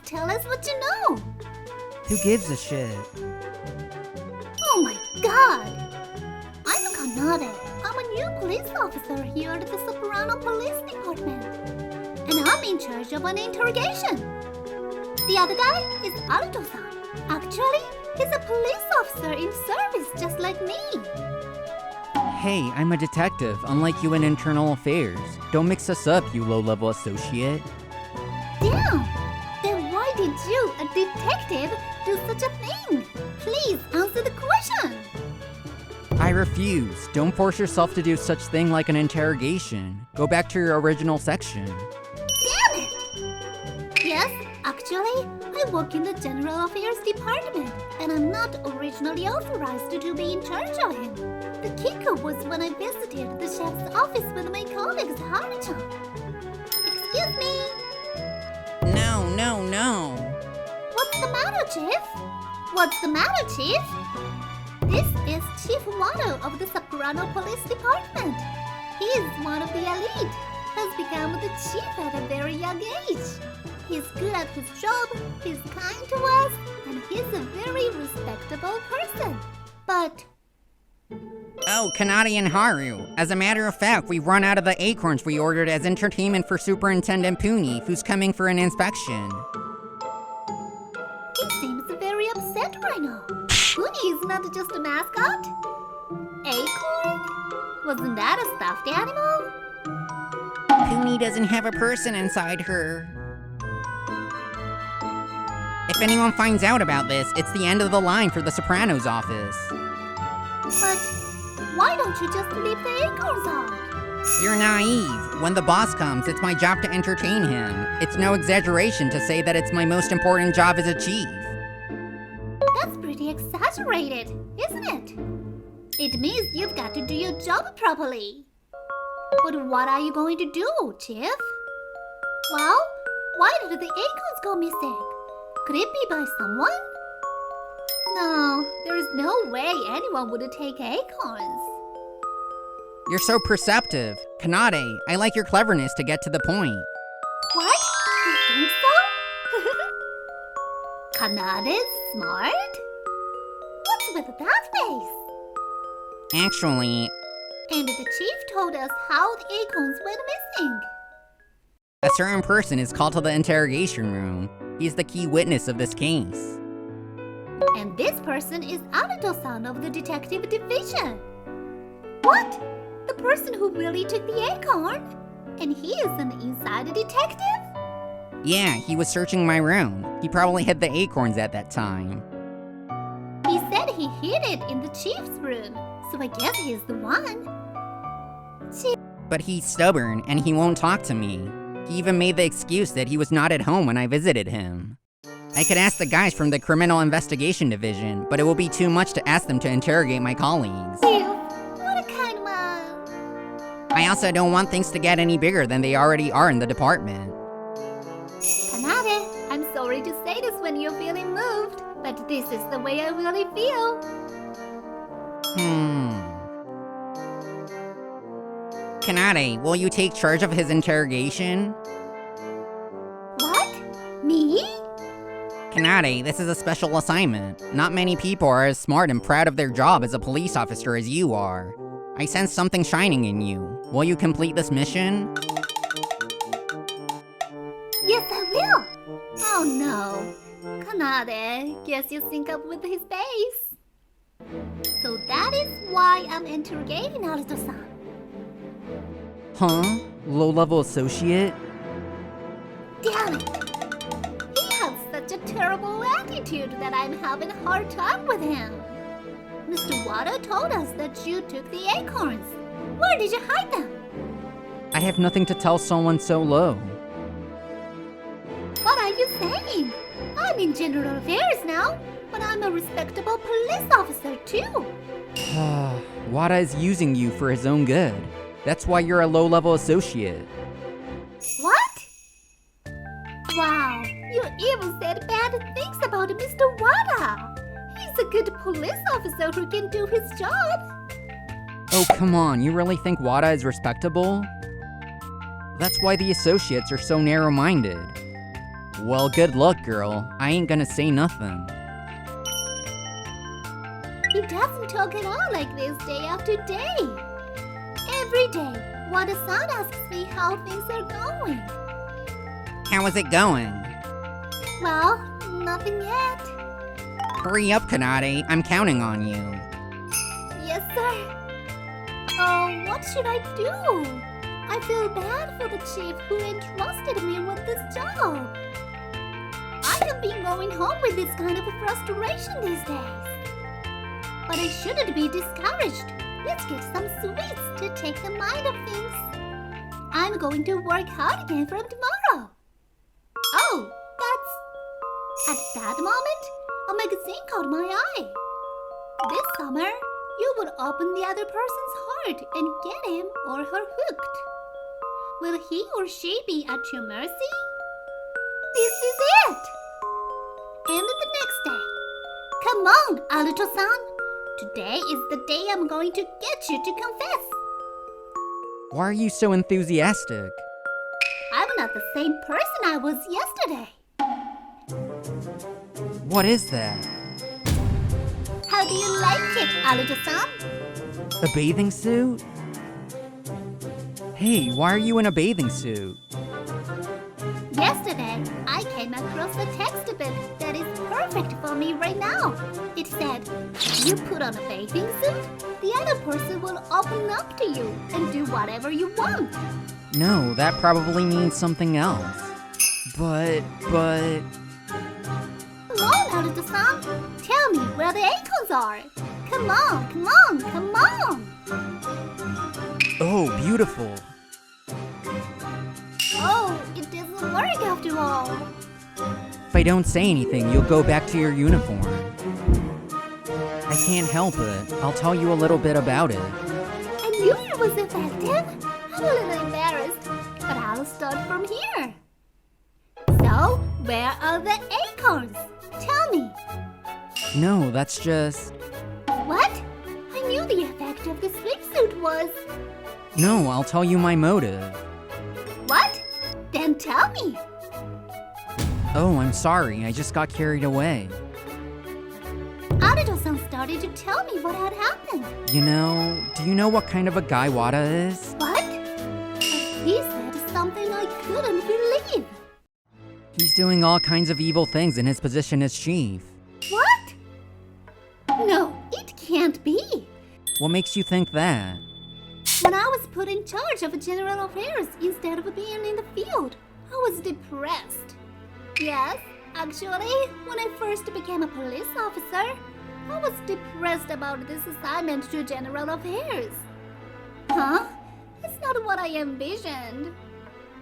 Tell us what you know. Who gives a shit? Oh my god! I'm Kanade. I'm a new police officer here at the Soprano Police Department. And I'm in charge of an interrogation. The other guy is Alto-san. Actually, he's a police officer in service just like me. Hey, I'm a detective, unlike you in internal affairs. Don't mix us up, you low-level associate. Damn! Then why did you, a detective, do such a thing? Please answer the question. I refuse. Don't force yourself to do such thing like an interrogation. Go back to your original section. Damn it! Yes, actually, I work in the General Affairs Department, and I'm not originally authorized to be in charge of him. The kicker was when I visited the chef's office with my colleagues Haru-chan. Excuse me? No. What's the matter, Chief? What's the matter, Chief? This is Chief Wada of the Soprano Police Department. He is one of the elite, has become the chief at a very young age. He's good at his job, he's kind to us, and he's a very respectable person. But... Oh, Kanade and Haru. As a matter of fact, we've run out of the acorns we ordered as entertainment for Superintendent Puni, who's coming for an inspection. He seems very upset right now. Puni is not just a mascot. Acorn? Wasn't that a stuffed animal? Puni doesn't have a person inside her. If anyone finds out about this, it's the end of the line for the Sopranos office. But why don't you just leave the acorns out? You're naive. When the boss comes, it's my job to entertain him. It's no exaggeration to say that it's my most important job as a chief. That's pretty exaggerated, isn't it? It means you've got to do your job properly. But what are you going to do, Chief? Well, why did the acorns go missing? Could it be by someone? No, there is no way anyone would take acorns. You're so perceptive. Kanade, I like your cleverness to get to the point. What? You think so? Kanade's smart? What's with that face? Actually, And the chief told us how the acorns went missing. a certain person is called to the interrogation room. He's the key witness of this case. And this person is Anato-san of the detective division. What? The person who really took the acorn? And he is an inside detective? Yeah, he was searching my room. He probably hid the acorns at that time. He said he hid it in the chief's room, so I guess he's the one. But he's stubborn, and he won't talk to me. He even made the excuse that he was not at home when I visited him. I could ask the guys from the Criminal Investigation Division, but it will be too much to ask them to interrogate my colleagues. Ew, what a kind man. I also don't want things to get any bigger than they already are in the department. Kanade, I'm sorry to say this when you're feeling moved, but this is the way I really feel. Kanade, will you take charge of his interrogation? What? Me? Kanade, this is a special assignment. Not many people are as smart and proud of their job as a police officer as you are. I sense something shining in you. Will you complete this mission? Yes, I will. Oh no. Kanade, guess you sync up with his face. So that is why I'm interrogating Naruto-san. Huh? Low-level associate? Damn it! He has such a terrible attitude that I'm having a hard time with him. Mr. Wada told us that you took the acorns. Where did you hide them? I have nothing to tell someone so low. What are you saying? I'm in general affairs now, but I'm a respectable police officer too. Wada is using you for his own good. That's why you're a low-level associate. What? Wow, you even said bad things about Mr. Wada. He's a good police officer who can do his job. Oh, come on, you really think Wada is respectable? That's why the associates are so narrow-minded. Well, good luck, girl. I ain't gonna say nothing. He doesn't talk at all like this day after day. Every day, Wada-san asks me how things are going. How is it going? Well, nothing yet. Hurry up, Kanade. I'm counting on you. Yes, sir. Oh, what should I do? I feel bad for the chief who entrusted me with this job. I have been going home with this kind of frustration these days. But I shouldn't be discouraged. Let's get some sweets to take the mind of things. I'm going to work hard again from tomorrow. Oh, at that moment, a magazine caught my eye. This summer, you would open the other person's heart and get him or her hooked. Will he or she be at your mercy? This is it! And the next day. Come on, Aruto-san. Today is the day I'm going to get you to confess. Why are you so enthusiastic? I'm not the same person I was yesterday. What is that? How do you like it, Aruto-san? A bathing suit? Hey, why are you in a bathing suit? Yesterday, I came across a textbook that is perfect for me right now. It said, you put on a bathing suit, the other person will open up to you and do whatever you want. No, that probably means something else. But... Come on, Naruto-san. Tell me where the acorns are. Come on, come on, come on. Oh, beautiful. Oh, it doesn't work after all. If I don't say anything, you'll go back to your uniform. I can't help it. I'll tell you a little bit about it. I knew it was effective. I'm a little embarrassed, but I'll start from here. So, where are the acorns? Tell me. No, that's just... What? I knew the effect of the swimsuit was... No, I'll tell you my motive. What? Then tell me. Oh, I'm sorry. I just got carried away. Aruto-san started to tell me what had happened. You know, do you know what kind of a guy Wada is? What? He said something I couldn't believe. He's doing all kinds of evil things in his position as chief. What? No, it can't be. What makes you think that? When I was put in charge of general affairs instead of being in the field, I was depressed. Yes, actually, when I first became a police officer, I was depressed about this assignment to general affairs. Huh? It's not what I envisioned.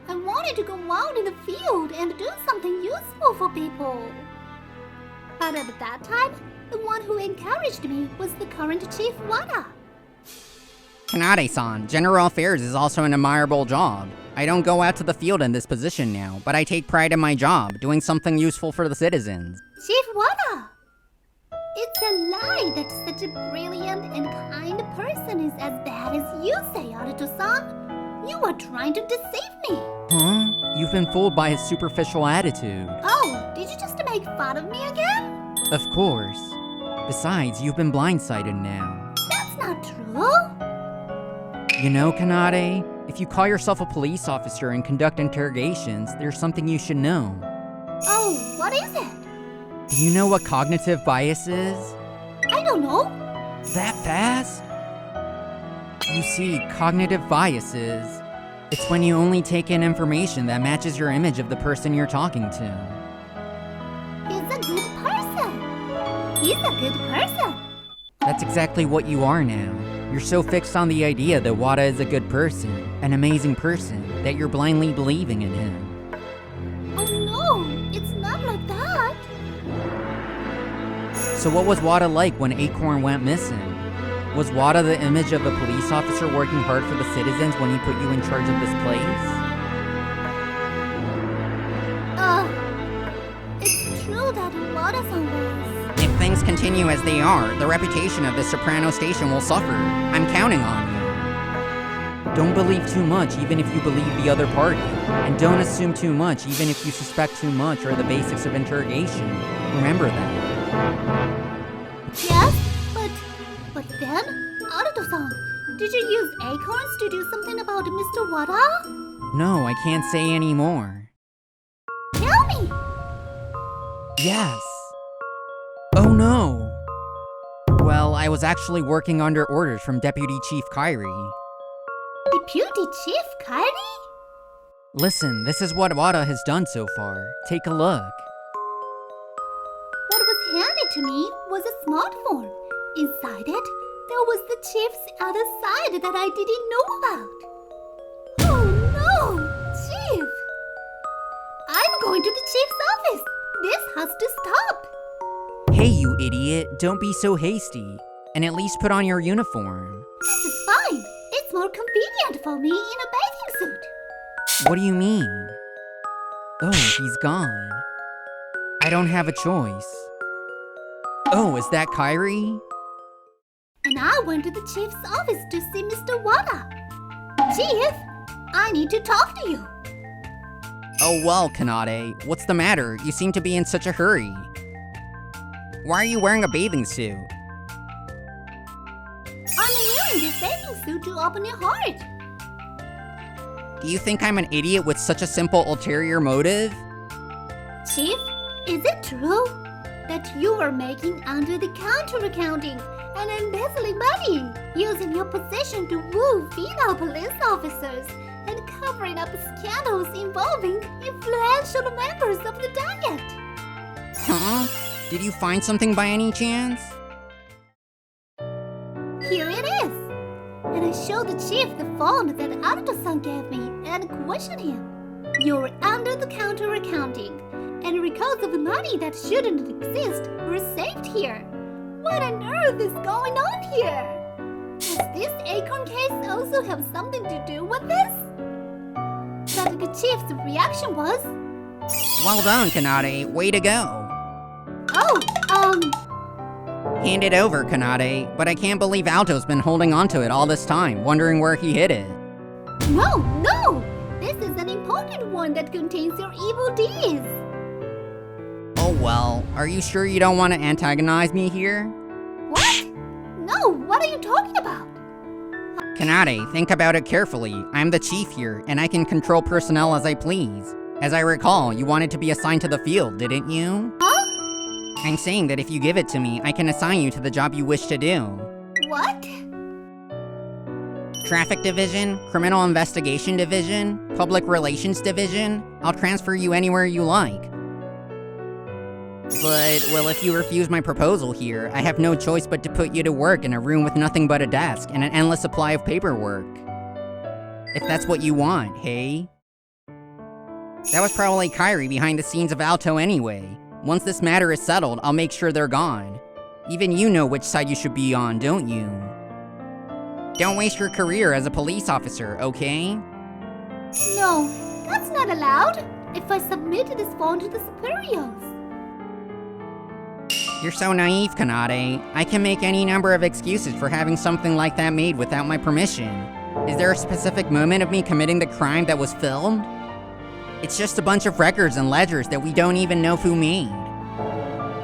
I wanted to go out in the field and do something useful for people. But at that time, the one who encouraged me was the current Chief Wada. Kanade-san, General Affairs is also an admirable job. I don't go out to the field in this position now, but I take pride in my job, doing something useful for the citizens. Chief Wada! It's a lie that such a brilliant and kind person is as bad as you say, Aruto-san. You are trying to deceive me. Huh? You've been fooled by his superficial attitude. Oh, did you just make fun of me again? Of course. Besides, you've been blindsided now. That's not true. You know, Kanade, if you call yourself a police officer and conduct interrogations, there's something you should know. Oh, what is it? Do you know what cognitive bias is? I don't know. That fast? You see, cognitive bias is... It's when you only take in information that matches your image of the person you're talking to. He's a good person. He's a good person. That's exactly what you are now. You're so fixed on the idea that Wada is a good person, an amazing person, that you're blindly believing in him. Oh no, it's not like that. So what was Wada like when Acorn went missing? Was Wada the image of a police officer working hard for the citizens when he put you in charge of this place? It's true that Wada-san was. If things continue as they are, the reputation of the Soprano station will suffer. I'm counting on you. Don't believe too much even if you believe the other party. And don't assume too much even if you suspect too much are the basics of interrogation. Remember that. Yes, but then, Aruto-san, did you use acorns to do something about Mr. Wada? No, I can't say any more. Tell me! Yes. Oh no! Well, I was actually working under orders from Deputy Chief Kairi. Deputy Chief Kairi? Listen, this is what Wada has done so far. Take a look. What was handed to me was a smartphone. Inside it, there was the chief's other side that I didn't know about. Oh no! Chief! I'm going to the chief's office. This has to stop. Hey, you idiot, don't be so hasty. And at least put on your uniform. This is fine. It's more convenient for me in a bathing suit. What do you mean? Oh, he's gone. I don't have a choice. Oh, is that Kairi? And I went to the chief's office to see Mr. Wada. Chief, I need to talk to you. Oh well, Kanade, what's the matter? You seem to be in such a hurry. Why are you wearing a bathing suit? I'm wearing this bathing suit to open your heart. Do you think I'm an idiot with such a simple ulterior motive? Chief, is it true that you are making under-the-counter accounting and embezzling money, using your position to woo female police officers and covering up scandals involving influential members of the diet? Huh? Did you find something by any chance? Here it is. And I showed the chief the phone that Aruto-san gave me and questioned him. You're under-the-counter accounting, and records of money that shouldn't exist were saved here. What on earth is going on here? Does this acorn case also have something to do with this? But the chief's reaction was, Well done, Kanade. Way to go. Hand it over, Kanade. But I can't believe Alto's been holding onto it all this time, wondering where he hid it. No! This is an important one that contains your evil deeds. Oh well, are you sure you don't want to antagonize me here? What? No, what are you talking about? Kanade, think about it carefully. I'm the chief here, and I can control personnel as I please. As I recall, you wanted to be assigned to the field, didn't you? Huh? I'm saying that if you give it to me, I can assign you to the job you wish to do. What? Traffic Division, Criminal Investigation Division, Public Relations Division. I'll transfer you anywhere you like. But, well, if you refuse my proposal here, I have no choice but to put you to work in a room with nothing but a desk and an endless supply of paperwork. If that's what you want, hey? That was probably Kairi behind the scenes of Alto anyway. Once this matter is settled, I'll make sure they're gone. Even you know which side you should be on, don't you? Don't waste your career as a police officer, okay? No, that's not allowed. If I submit this phone to the superiors. You're so naive, Kanade. I can make any number of excuses for having something like that made without my permission. Is there a specific moment of me committing the crime that was filmed? It's just a bunch of records and ledgers that we don't even know who made.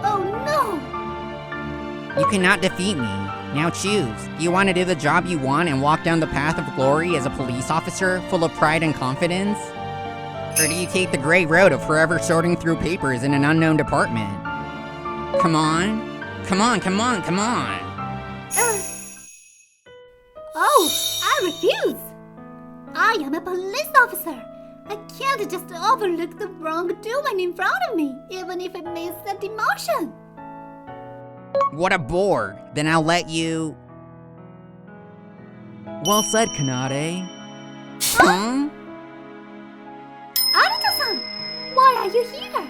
Oh no! You cannot defeat me. Now choose. Do you want to do the job you want and walk down the path of glory as a police officer, full of pride and confidence? Or do you take the gray road of forever sorting through papers in an unknown department? Come on. Come on. I refuse! I am a police officer! I can't just overlook the wrongdoing in front of me, even if it means a demotion! What a bore! Then I'll let you... Well said, Kanade. Huh? Aruto-san! Why are you here?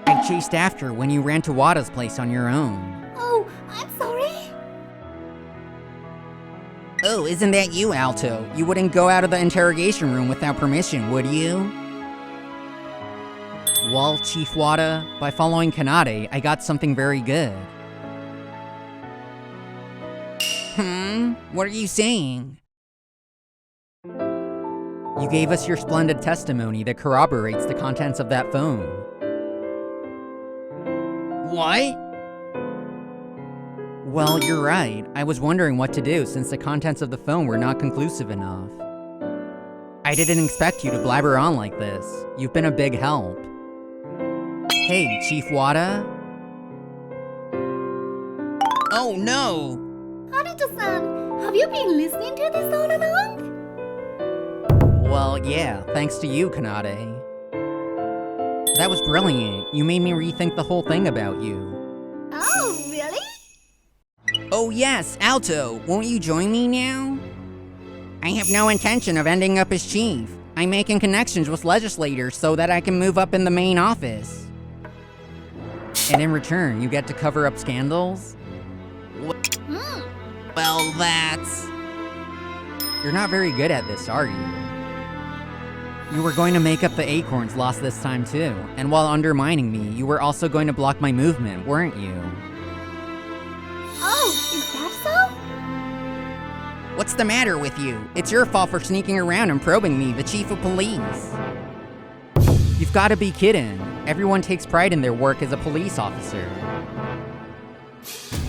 I chased after when you ran to Wada's place on your own. Oh, I'm sorry. Oh, isn't that you, Alto? You wouldn't go out of the interrogation room without permission, would you? Well, Chief Wada, by following Kanade, I got something very good. What are you saying? You gave us your splendid testimony that corroborates the contents of that phone. What? Well, you're right. I was wondering what to do since the contents of the phone were not conclusive enough. I didn't expect you to blabber on like this. You've been a big help. Hey, Chief Wada? Oh no! Haruto-san, have you been listening to this all along? Well, yeah, thanks to you, Kanade. That was brilliant. You made me rethink the whole thing about you. Oh, really? Oh yes, Alto, won't you join me now? I have no intention of ending up as chief. I'm making connections with legislators so that I can move up in the main office. And in return, you get to cover up scandals? Well, that's... You're not very good at this, are you? You were going to make up the acorns lost this time too, and while undermining me, you were also going to block my movement, weren't you? Oh, is that so? What's the matter with you? It's your fault for sneaking around and probing me, the chief of police. You've got to be kidding. Everyone takes pride in their work as a police officer.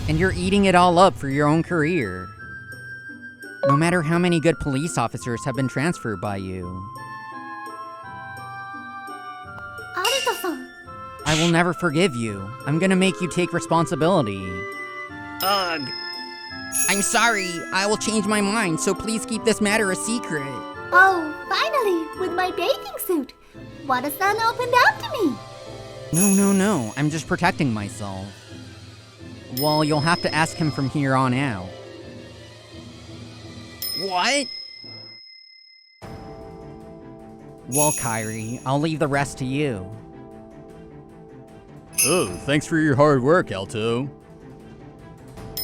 And you're eating it all up for your own career. No matter how many good police officers have been transferred by you. Haruto-san. I will never forgive you. I'm gonna make you take responsibility. Ugh. I'm sorry. I will change my mind, so please keep this matter a secret. Oh, finally, with my bathing suit. Wada-san opened up to me. No. I'm just protecting myself. Well, you'll have to ask him from here on out. What? Well, Kyrie, I'll leave the rest to you. Oh, thanks for your hard work, Alto.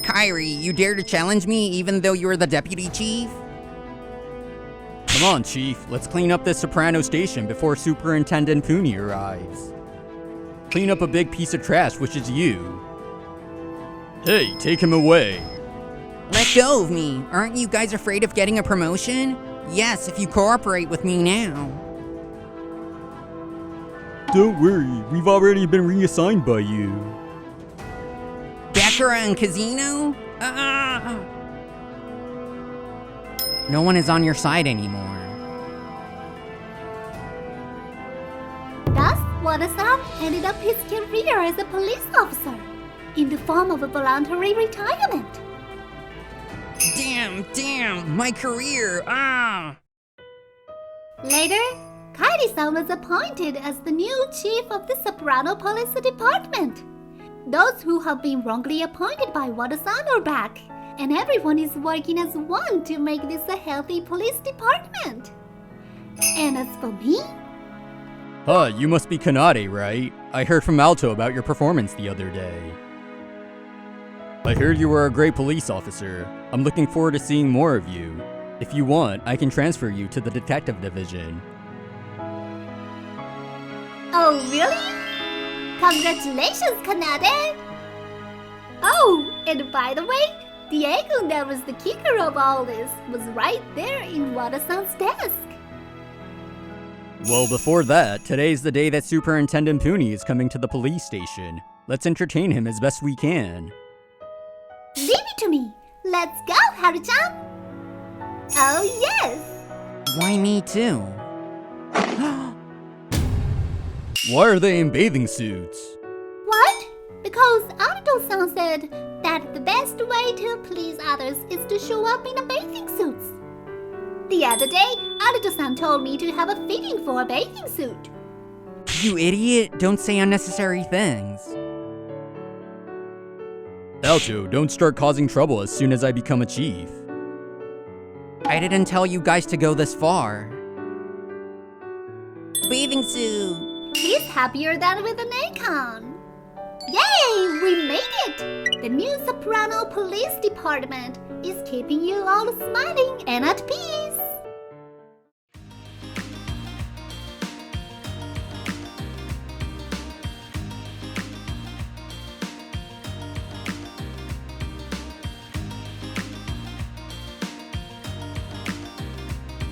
Kyrie, you dare to challenge me even though you're the deputy chief? Come on, Chief, let's clean up this soprano station before Superintendent Puni arrives. Clean up a big piece of trash, which is you. Hey, take him away. Let go of me. Aren't you guys afraid of getting a promotion? Yes, if you cooperate with me now. Don't worry, we've already been reassigned by you. Baccarat and Casino? No one is on your side anymore. Thus, Wada-san ended up his career as a police officer in the form of a voluntary retirement. Damn, my career, Later, Kairi-san was appointed as the new chief of the Soprano Police Department. Those who have been wrongly appointed by Wada-san are back, and everyone is working as one to make this a healthy police department. And as for me, You must be Kanade, right? I heard from Alto about your performance the other day. I heard you were a great police officer. I'm looking forward to seeing more of you. If you want, I can transfer you to the detective division. oh really? Congratulations, Kanade! Oh, and by the way, the acorn that was the kicker of all this was right there in Wada-san's desk. Well, before that, today's the day that Superintendent Puni is coming to the police station. Let's entertain him as best we can. Leave it to me. Let's go, Haru-chan. Oh yes. Why me too? Why are they in bathing suits? What? Because Aruto-san said that the best way to please others is to show up in a bathing suit. The other day, Aruto-san told me to have a fitting for a bathing suit. You idiot, don't say unnecessary things. Alto, don't start causing trouble as soon as I become a chief. I didn't tell you guys to go this far. Bathing suit! He's happier than with an acorn. Yay! We made it! The new Soprano Police Department is keeping you all smiling and at peace.